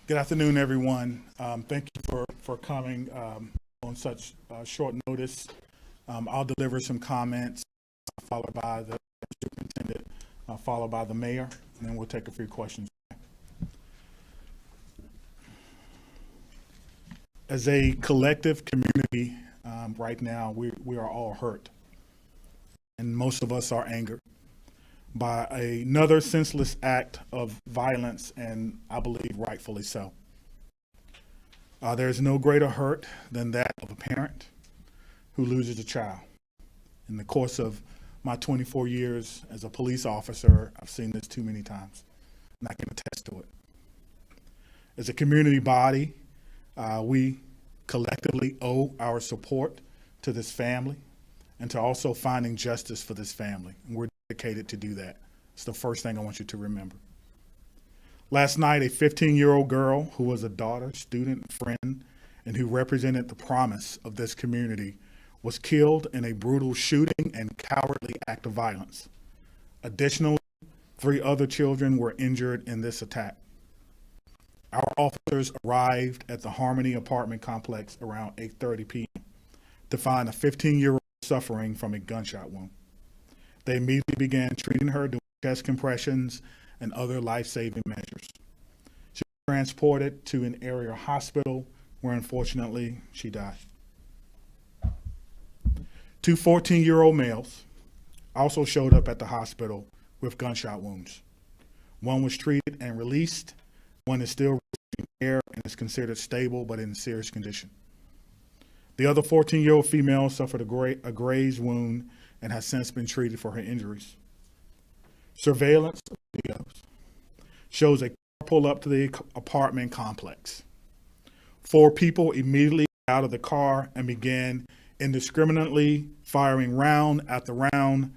Good afternoon, everyone. Thank you for coming on such short notice. I'll deliver some comments, followed by the superintendent, followed by the mayor, and then we'll take a few questions. As a collective community, right now, we are all hurt, and most of us are angered by another senseless act of violence, and I believe rightfully so. There's no greater hurt than that of a parent who loses a child. In the course of my 24 years as a police officer, I've seen this too many times, and I can attest to it. As a community body, we collectively owe our support to this family and to also finding justice for this family. And we're dedicated to do that. It's the first thing I want you to remember. Last night, a 15-year-old girl who was a daughter, student, friend, and who represented the promise of this community was killed in a brutal shooting and cowardly act of violence. Additionally, 3 other children were injured in this attack. Our officers arrived at the Harmony apartment complex around 8:30 p.m. to find a 15-year-old suffering from a gunshot wound. They immediately began treating her, doing chest compressions and other life-saving measures. She was transported to an area hospital where unfortunately she died. 2 14-year-old males also showed up at the hospital with gunshot wounds. One was treated and released. One is still receiving care and is considered stable but in serious condition. The other 14-year-old female suffered a grazed wound and has since been treated for her injuries. Surveillance videos shows a car pull up to the apartment complex. 4 people immediately got out of the car and began indiscriminately firing round after round,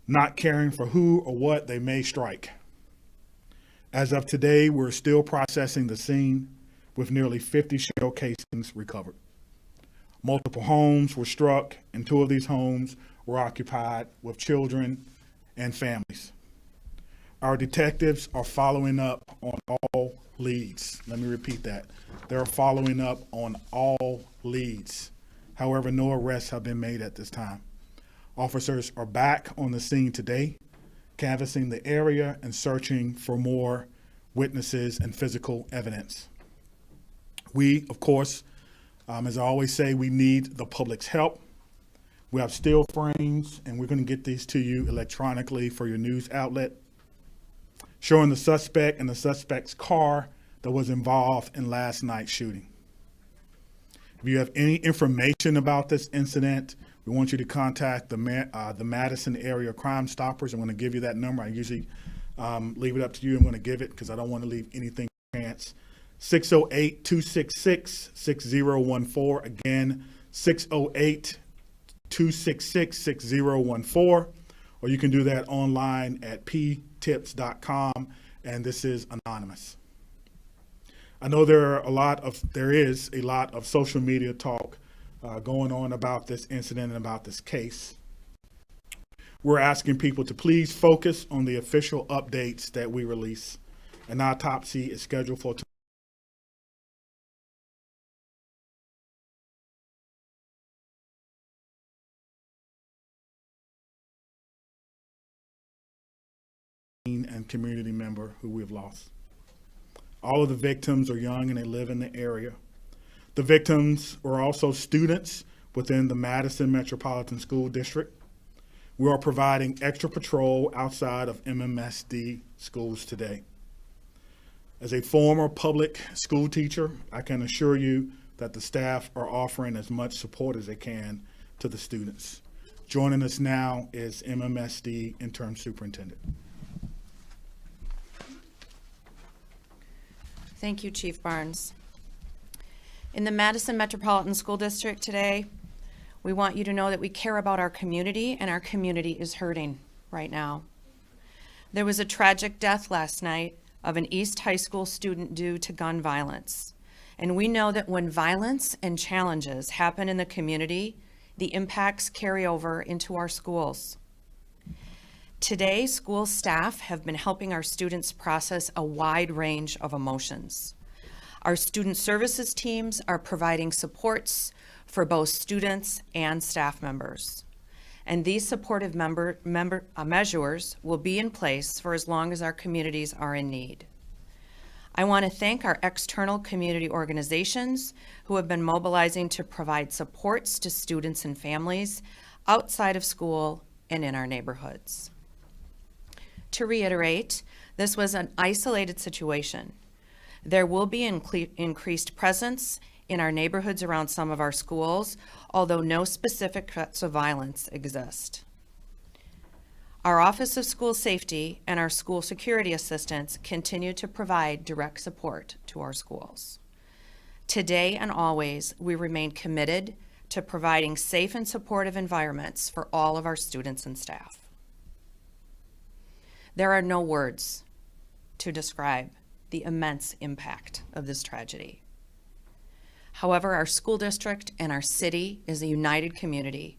not caring for who or what they may strike. As of today, we're still processing the scene with nearly 50 shell casings recovered. Multiple homes were struck, and 2 of these homes were occupied with children and families. Our detectives are following up on all leads. Let me repeat that. They're following up on all leads. However, no arrests have been made at this time. Officers are back on the scene today, canvassing the area and searching for more witnesses and physical evidence. We, of course, as I always say, we need the public's help. We have still frames, and we're going to get these to you electronically for your news outlet, showing the suspect and the suspect's car that was involved in last night's shooting. If you have any information about this incident, we want you to contact the Madison area Crime Stoppers. I'm going to give you that number. I usually leave it up to you. I'm going to give it because I don't want to leave anything to chance. 608-266-6014. Again, 608-266-6014. Or you can do that online at ptips.com, and this is anonymous. I know there is a lot of social media talk going on about this incident and about this case. We're asking people to please focus on the official updates that we release. An autopsy is scheduled for and community member who we've lost. All of the victims are young and they live in the area. The victims were also students within the Madison Metropolitan School District. We are providing extra patrol outside of MMSD schools today. As a former public school teacher, I can assure you that the staff are offering as much support as they can to the students. Joining us now is MMSD Interim Superintendent. Thank you, Chief Barnes. In the Madison Metropolitan School District today, we want you to know that we care about our community, and our community is hurting right now. There was a tragic death last night of an East High School student due to gun violence. And we know that when violence and challenges happen in the community, the impacts carry over into our schools. Today, school staff have been helping our students process a wide range of emotions. Our student services teams are providing supports for both students and staff members. And these supportive measures will be in place for as long as our communities are in need. I want to thank our external community organizations who have been mobilizing to provide supports to students and families outside of school and in our neighborhoods. To reiterate, this was an isolated situation. There will be increased presence in our neighborhoods around some of our schools, although no specific threats of violence exist. Our Office of School Safety and our school security assistants continue to provide direct support to our schools. Today and always, we remain committed to providing safe and supportive environments for all of our students and staff. There are no words to describe the immense impact of this tragedy. However, our school district and our city is a united community.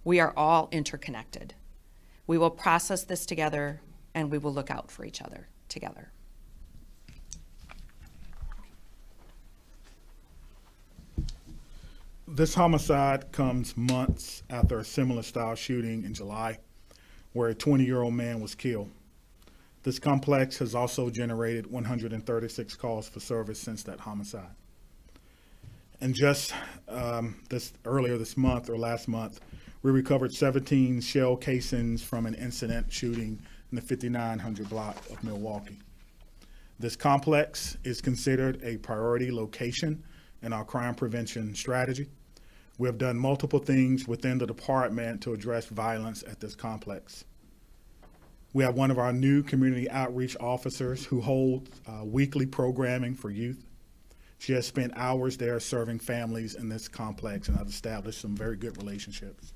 We are all interconnected. We will process this together, and we will look out for each other together. This homicide comes months after a similar style shooting in July, where a 20-year-old man was killed. This complex has also generated 136 calls for service since that homicide. And just earlier this month or last month, we recovered 17 shell casings from an incident shooting in the 5900 block of Milwaukee. This complex is considered a priority location in our crime prevention strategy. We have done multiple things within the department to address violence at this complex. We have one of our new community outreach officers who holds weekly programming for youth. She has spent hours there serving families in this complex, and I've established some very good relationships.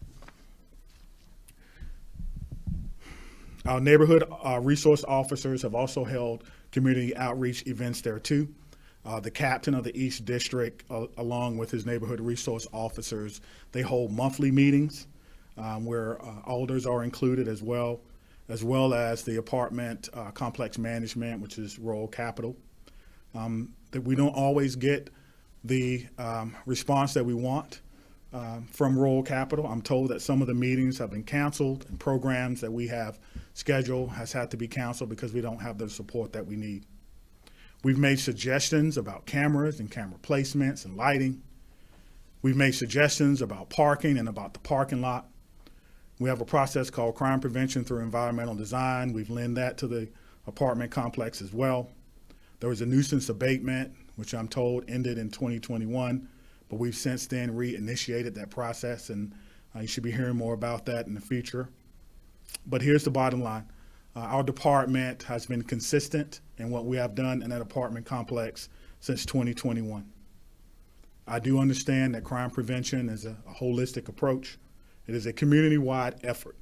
Our neighborhood resource officers have also held community outreach events there too. The captain of the East District, along with his neighborhood resource officers, they hold monthly meetings where alders are included as well as the apartment complex management, which is rural capital. That we don't always get the response that we want from rural capital. I'm told that some of the meetings have been canceled and programs that we have scheduled has had to be canceled because we don't have the support that we need. We've made suggestions about cameras and camera placements and lighting. We've made suggestions about parking and about the parking lot. We have a process called crime prevention through environmental design. We've lent that to the apartment complex as well. There was a nuisance abatement, which I'm told ended in 2021, but we've since then reinitiated that process, and you should be hearing more about that in the future. But here's the bottom line. Our department has been consistent in what we have done in that apartment complex since 2021. I do understand that crime prevention is a holistic approach. It is a community-wide effort,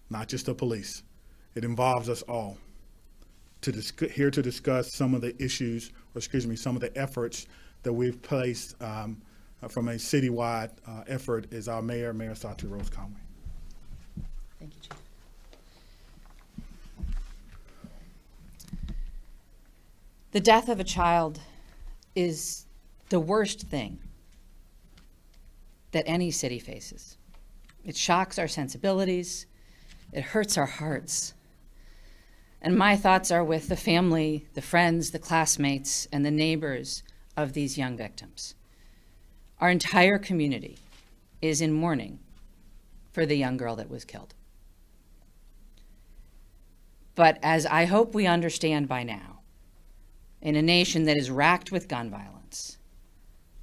not just the police. It involves us all. Here to discuss some of the issues, some of the efforts that we've placed from a citywide effort is our Mayor Satu Rose Conway. Thank you, Chief. The death of a child is the worst thing that any city faces. It shocks our sensibilities. It hurts our hearts. And my thoughts are with the family, the friends, the classmates, and the neighbors of these young victims. Our entire community is in mourning for the young girl that was killed. But as I hope we understand by now, in a nation that is racked with gun violence,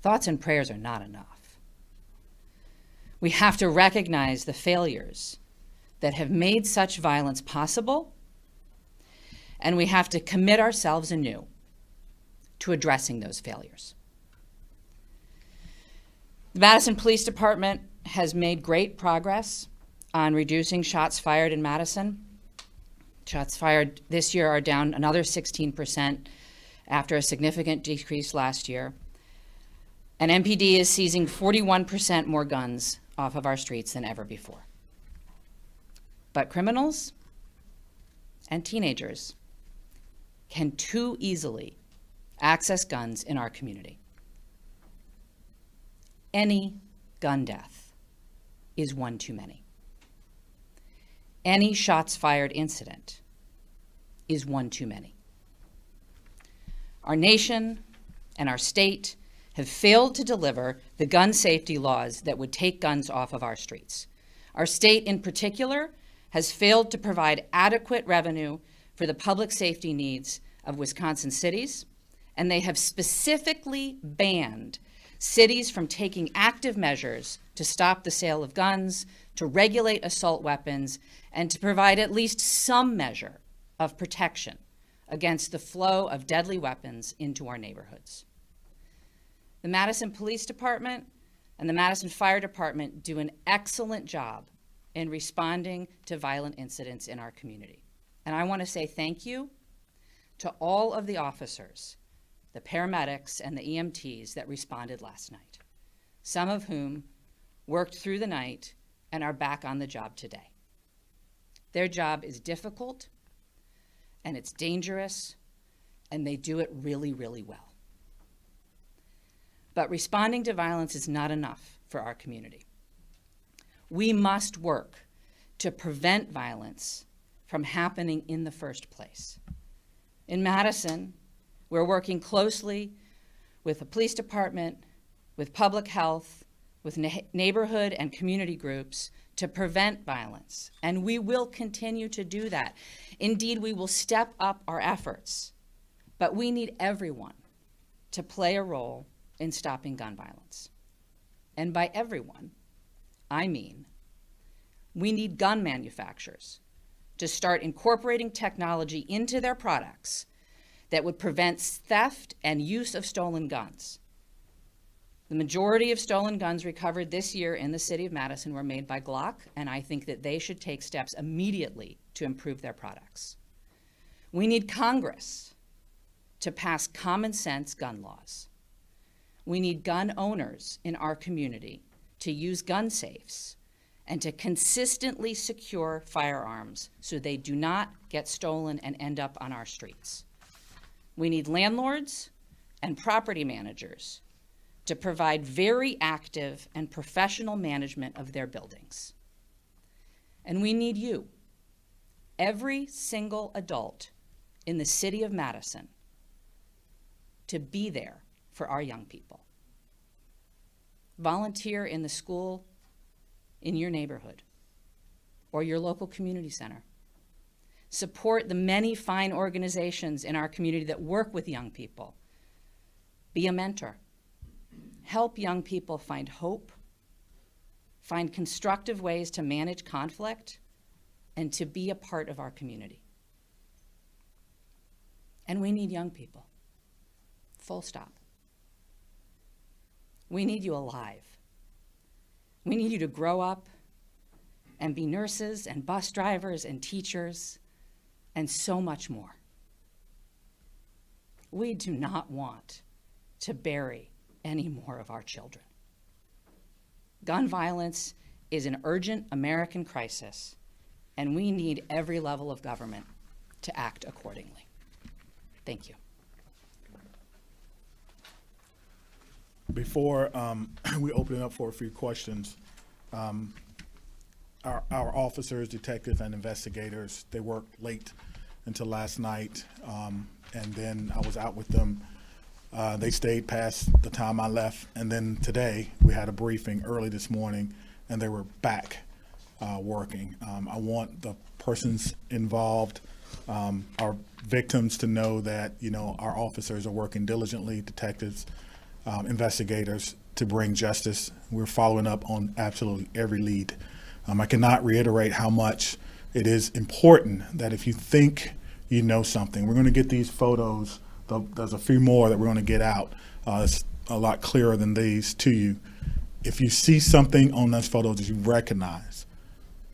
thoughts and prayers are not enough. We have to recognize the failures that have made such violence possible, and we have to commit ourselves anew to addressing those failures. The Madison Police Department has made great progress on reducing shots fired in Madison. Shots fired this year are down another 16% after a significant decrease last year. And MPD is seizing 41% more guns off of our streets than ever before. But criminals and teenagers can too easily access guns in our community. Any gun death is one too many. Any shots fired incident is one too many. Our nation and our state have failed to deliver the gun safety laws that would take guns off of our streets. Our state in particular has failed to provide adequate revenue for the public safety needs of Wisconsin cities, and they have specifically banned cities from taking active measures to stop the sale of guns, to regulate assault weapons, and to provide at least some measure of protection against the flow of deadly weapons into our neighborhoods. The Madison Police Department and the Madison Fire Department do an excellent job in responding to violent incidents in our community. And I want to say thank you to all of the officers, the paramedics and the EMTs that responded last night, some of whom worked through the night and are back on the job today. Their job is difficult and it's dangerous, and they do it really, really well. But responding to violence is not enough for our community. We must work to prevent violence from happening in the first place. In Madison, we're working closely with the police department, with public health, with neighborhood and community groups to prevent violence, and we will continue to do that. Indeed, we will step up our efforts, but we need everyone to play a role in stopping gun violence. And by everyone, I mean we need gun manufacturers to start incorporating technology into their products that would prevent theft and use of stolen guns. The majority of stolen guns recovered this year in the city of Madison were made by Glock, and I think that they should take steps immediately to improve their products. We need Congress to pass common sense gun laws. We need gun owners in our community to use gun safes and to consistently secure firearms so they do not get stolen and end up on our streets. We need landlords and property managers to provide very active and professional management of their buildings. And we need you, every single adult in the city of Madison, to be there for our young people. Volunteer in the school in your neighborhood or your local community center. Support the many fine organizations in our community that work with young people. Be a mentor. Help young people find hope, find constructive ways to manage conflict, and to be a part of our community. And we need young people. Full stop. We need you alive. We need you to grow up and be nurses and bus drivers and teachers and so much more. We do not want to bury any more of our children. Gun violence is an urgent American crisis, and we need every level of government to act accordingly. Thank you. Before we open it up for a few questions, our officers, detectives, and investigators, they worked late until last night, and then I was out with them. They stayed past the time I left, and then today we had a briefing early this morning, and they were back working. I want the persons involved, our victims, to know that our officers are working diligently, detectives, investigators, to bring justice. We're following up on absolutely every lead. I cannot reiterate how much it is important that if you think you know something, we're going to get these photos. There's a few more that we're going to get out. It's a lot clearer than these to you. If you see something on those photos that you recognize,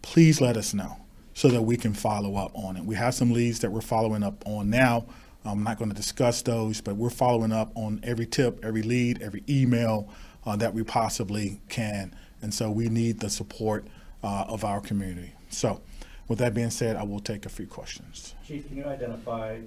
please let us know so that we can follow up on it. We have some leads that we're following up on now. I'm not going to discuss those, but we're following up on every tip, every lead, every email that we possibly can. And so we need the support of our community. So With that being said, I will take a few questions. Chief, can you identify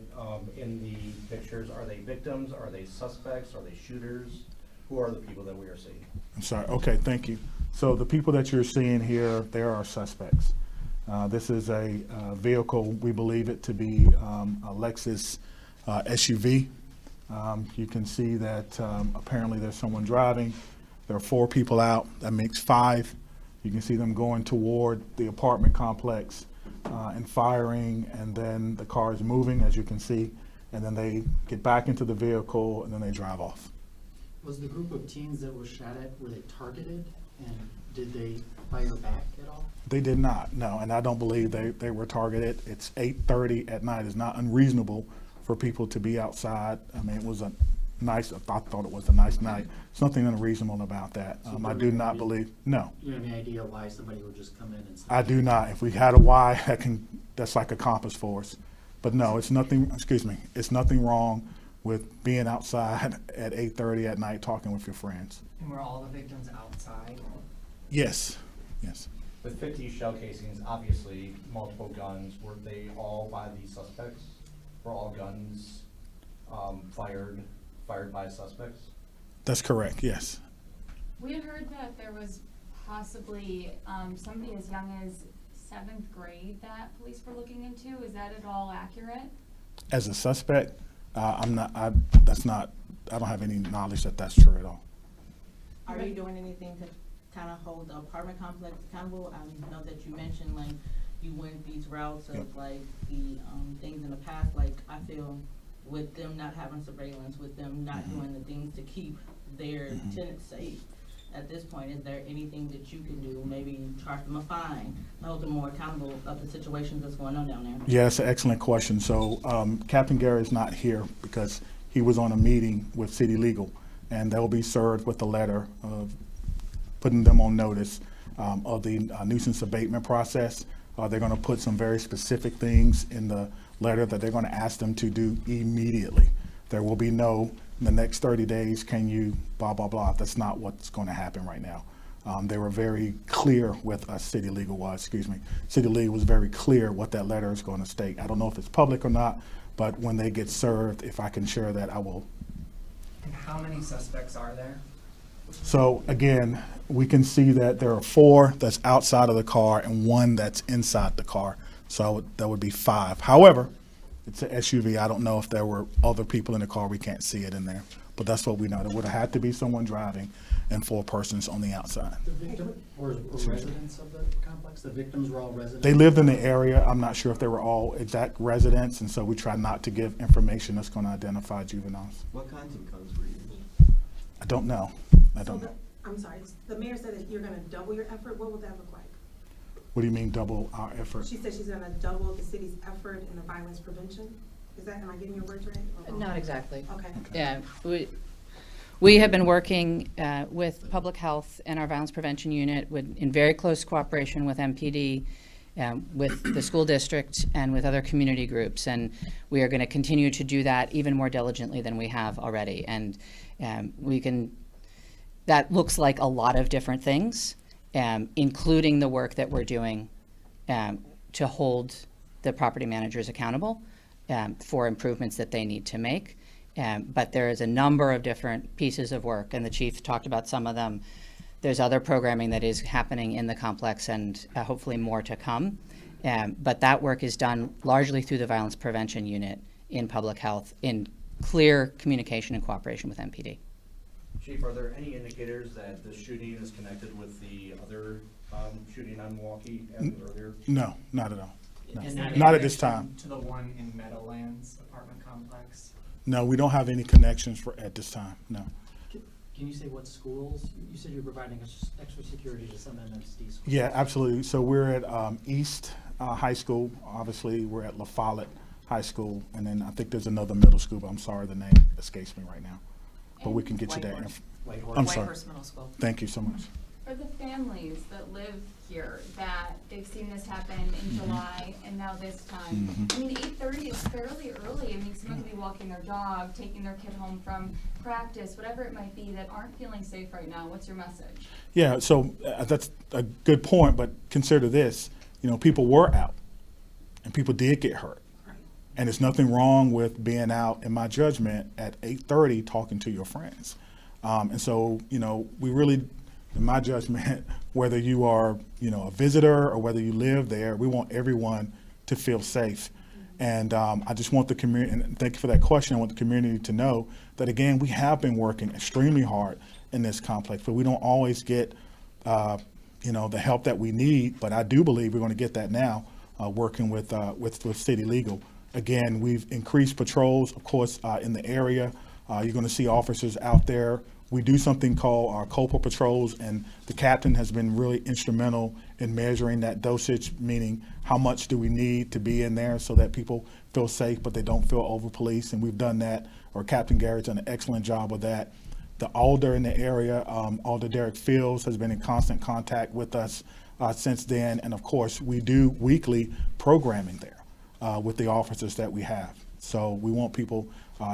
in the pictures, are they victims, are they suspects, are they shooters? Who are the people that we are seeing? I'm sorry. Okay, thank you. So the people that you're seeing here, they are suspects. This is a vehicle, we believe it to be a Lexus SUV. You can see that apparently there's someone driving. There are 4 people out. That makes 5. You can see them going toward the apartment complex and firing, and then the car is moving, as you can see, and then they get back into the vehicle and then they drive off. Was the group of teens that were shot at, were they targeted, and did they fire back at all? They did not, no, and I don't believe they were targeted. It's 8:30 at night. It's not unreasonable for people to be outside. I mean, it was a nice, I thought it was a nice night. There's nothing unreasonable about that. I do not believe, no. Do you have any idea why somebody would just come in and? I do not. If we had a why, that's like a compass for us. But no, it's nothing, it's nothing wrong with being outside at 8:30 at night talking with your friends. And were all the victims outside? Yes, yes. With 50 shell casings, obviously multiple guns, were they all by the suspects? Were all guns fired by suspects? That's correct, yes. We had heard that there was possibly somebody as young as 7th grade that police were looking into. Is that at all accurate? As a suspect, I don't have any knowledge that that's true at all. Are you doing anything to kind of hold the apartment complex accountable? I know that you mentioned like you went these routes of like the things in the past. Like I feel with them not having surveillance, with them not doing the things to keep their tenants safe. At this point, is there anything that you can do? Maybe charge them a fine, hold them more accountable of the situations that's going on down there? Yeah, that's an excellent question. So Captain Gary is not here because he was on a meeting with City Legal, and they'll be served with a letter of putting them on notice of the nuisance abatement process. They're going to put some very specific things in the letter that they're going to ask them to do immediately. There will be no, in the next 30 days, can you blah, blah, blah. That's not what's going to happen right now. They were very clear with us, City Legal City Legal was very clear what that letter is going to state. I don't know if it's public or not, but when they get served, if I can share that, I will. And how many suspects are there? So again, we can see that there are 4 that's outside of the car and 1 that's inside the car. So that would be 5. However, it's an SUV. I don't know if there were other people in the car. We can't see it in there. But that's what we know. There would have had to be someone driving and 4 persons on the outside. The victim or residents of the complex? The victims were all residents? They lived in the area. I'm not sure if they were all exact residents, and so we try not to give information that's going to identify juveniles. What kinds of guns were used? I don't know. I don't know. I'm sorry, the mayor said that you're gonna double your effort. What will that look like? What do you mean double our effort? She said she's gonna double the city's effort in the violence prevention. Is that, am I getting your words right? or wrong? Not exactly. Okay. Yeah, we have been working with public health and our violence prevention unit in very close cooperation with MPD, with the school district, and with other community groups. And we are going to continue to do that even more diligently than we have already. And that looks like a lot of different things, including the work that we're doing to hold the property managers accountable for improvements that they need to make. But there is a number of different pieces of work, and the chief talked about some of them. There's other programming that is happening in the complex, and hopefully more to come. But that work is done largely through the violence prevention unit in public health, in clear communication and cooperation with MPD. Chief, are there any indicators that the shooting is connected with the other shooting on Milwaukee earlier? No, not at all. No. Is there Not any at this time. connection to the one in Meadowlands apartment complex? No, we don't have any connections at this time, no. Can you say what schools? You said you're providing extra security to some MSD schools. Yeah, absolutely. So we're at East High School. Obviously, we're at La Follette High School. And then I think there's another middle school, but I'm sorry, the name escapes me right now. But we can get you that. Whitehorse. I'm sorry. Middle School. Thank you so much. For the families that live here, that they've seen this happen in July and now this time, I mean, 8:30 is fairly early. I mean, someone could be walking their dog, taking their kid home from practice, whatever it might be, that aren't feeling safe right now. What's your message? Yeah, so that's a good point, but consider this. You know, people were out. and people did get hurt. And there's nothing wrong with being out, in my judgment, at 8:30 talking to your friends. And so, we really, in my judgment, whether you are, a visitor or whether you live there, we want everyone to feel safe. And I just want the community, and thank you for that question, I want the community to know that, again, we have been working extremely hard in this complex, but we don't always get, the help that we need. But I do believe we're going to get that now, working with City Legal. Again, we've increased patrols, of course, in the area. You're going to see officers out there. We do something called our COPA patrols, and the captain has been really instrumental in measuring that dosage, meaning how much do we need to be in there so that people feel safe, but they don't feel over-policed, and we've done that, or Captain Garrett's done an excellent job of that. The Alder in the area, Alder Derek Fields, has been in constant contact with us since then, and of course, we do weekly programming there with the officers that we have. So we want people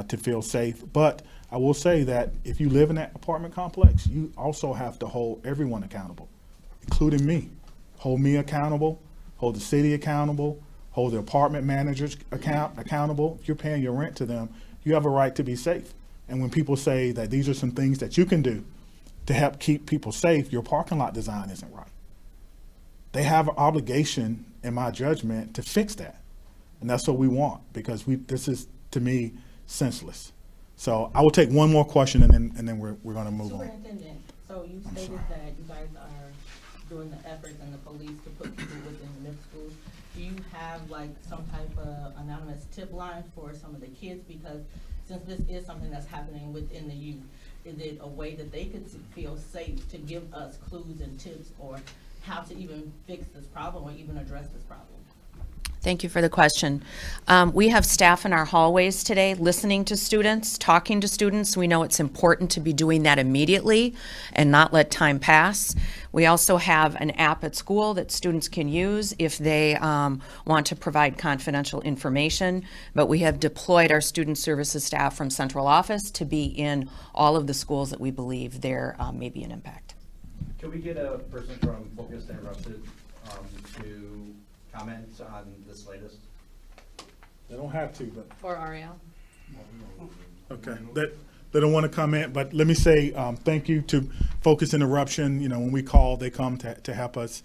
to feel safe. But I will say that if you live in that apartment complex, you also have to hold everyone accountable, including me. Hold me accountable, hold the city accountable, hold the apartment managers accountable. If you're paying your rent to them, you have a right to be safe. And when people say that these are some things that you can do to help keep people safe, your parking lot design isn't right. They have an obligation, in my judgment, to fix that. And that's what we want, because this is, to me, senseless. So I will take one more question, and then we're going to move on. Superintendent, so you stated that you guys are doing the efforts and the police to put people within middle schools. Do you have like some type of anonymous tip line for some of the kids? Because since this is something that's happening within the youth, is it a way that they could feel safe to give us clues and tips or how to even fix this problem or even address this problem? Thank you for the question. We have staff in our hallways today listening to students, talking to students. We know it's important to be doing that immediately and not let time pass. We also have an app at school that students can use if they want to provide confidential information. But we have deployed our student services staff from central office to be in all of the schools that we believe there may be an impact. Can we get a person from Focus Interrupted to comment on this latest? They don't have to, but. For Ariel. Okay, they don't want to comment, but let me say thank you to Focus Interruption. When we call, they come to help us.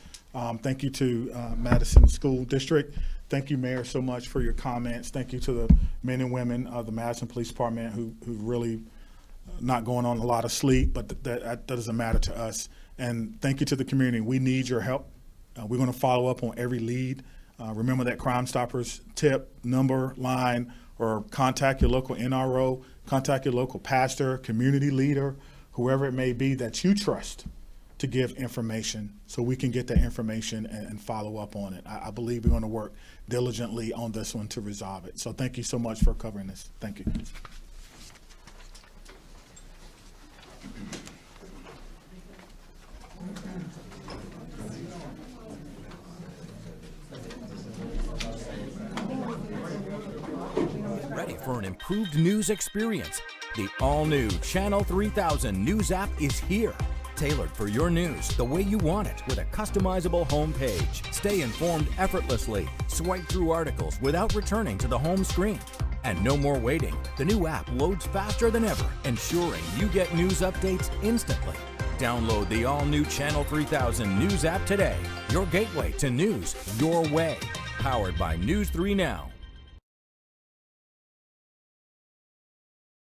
Thank you to Madison School District. Thank you, Mayor, so much for your comments. Thank you to the men and women of the Madison Police Department who really not going on a lot of sleep, but that doesn't matter to us. And thank you to the community. We need your help. We're going to follow up on every lead. Remember that Crime Stoppers tip, number, line, or contact your local NRO, contact your local pastor, community leader, whoever it may be that you trust to give information so we can get that information and follow up on it. I believe we're going to work diligently on this one to resolve it. So thank you so much for covering this. Thank you. Ready for an improved news experience? The all-new Channel 3000 News app is here. Tailored for your news the way you want it with a customizable home page. Stay informed effortlessly. Swipe through articles without returning to the home screen. And no more waiting. The new app loads faster than ever, ensuring you get news updates instantly. Download the all-new Channel 3000 News app today. Your gateway to news your way. Powered by News 3 Now.